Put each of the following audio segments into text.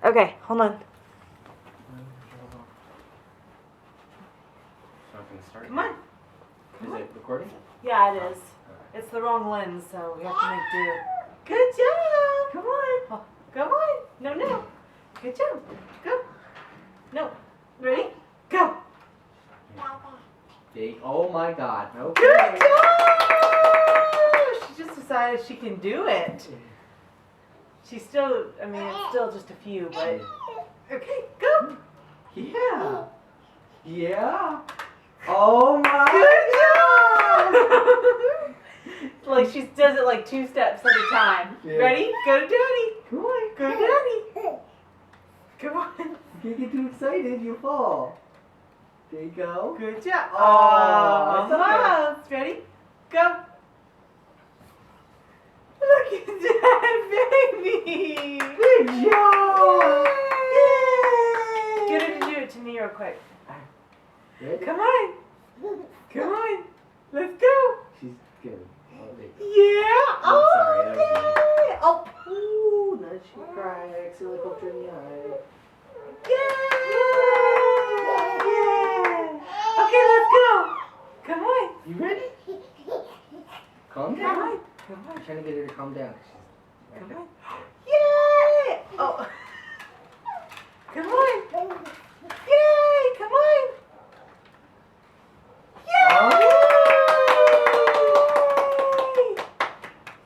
Okay, hold on. Not gonna start. Come on. Is it recording? Yeah, it is. It's the wrong lens, so we have to make do. Good job. Come on. Oh, come on. No, no. Good job. Go. No. Ready? Go. Big. Oh my God. Okay. Good job. She just decided she can do it. She's still, I mean, it's still just a few, but. Okay, go. Yeah. Yeah. Oh my Good job. Like she does it like 2 steps at a time. Yeah. Ready? Go to daddy. Come on. Go to daddy. Come on. You get too excited, you fall. There you go. Good job. Oh, it's okay. Almost. Ready? Go. Look at that, baby. Good job. Yay. Get her to do it to me real quick. Ready? Come on. Come on. Let's go. She's good. Oh, there you go. Yeah. I'm sorry, that was me. Yay. Oh. Ooh, now she cried. I accidentally poked her in the eye. Yay. Okay, let's go. Come on. You ready? Calm Come down. on. Come on. I'm trying to get her to calm down. Come on. Yay! Oh. Come on. Yay! Come on. Yay!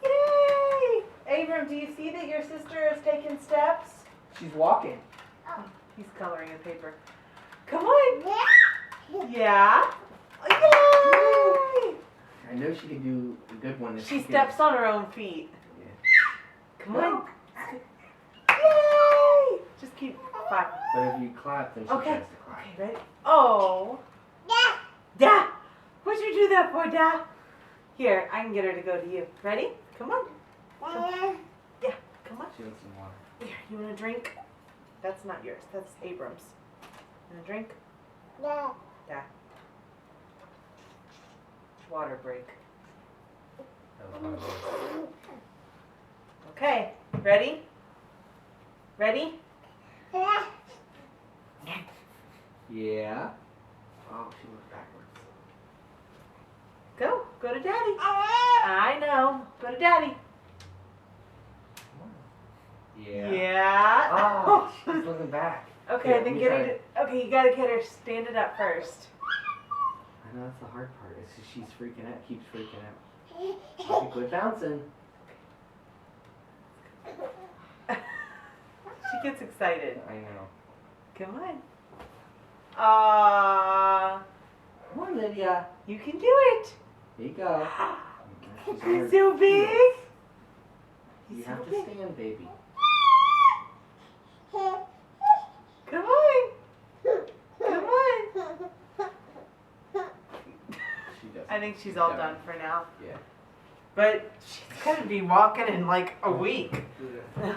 Yay! Abram, do you see that your sister is taking steps? She's walking. He's coloring the paper. Come on. Yeah. Yay! I know she can do a good one. If She can- steps on her own feet. Yeah. Come on. Yay! Just keep clapping. But if you clap, then she Okay. has to clap. Okay, ready? Oh. Da! What'd you do that for, Da? Here, I can get her to go to you. Ready? Come on. Yeah, come on. She wants some water. Here, you want a drink? That's not yours. That's Abram's. Want a drink? Da. Water break. That was my voice. Okay, ready? Ready? Yeah. Oh, she went backwards. Go. Go to Daddy. I know. Go to Daddy. Yeah. Yeah. Oh, she's looking back. Okay, Here, then you get try her to, okay, you gotta get her stand it up first. I know that's the hard part. Is she's freaking out. Keeps freaking out. Okay, quit bouncing. She gets excited. I know. Come on. Ah, Come on, Lydia. you can do it. Here you go. She's on her He's so big. heels. He's You so have to big. stand, baby. Come on. Come on. She does. I think she's all done for now. Yeah. But she's gonna be walking in like a week. Yeah.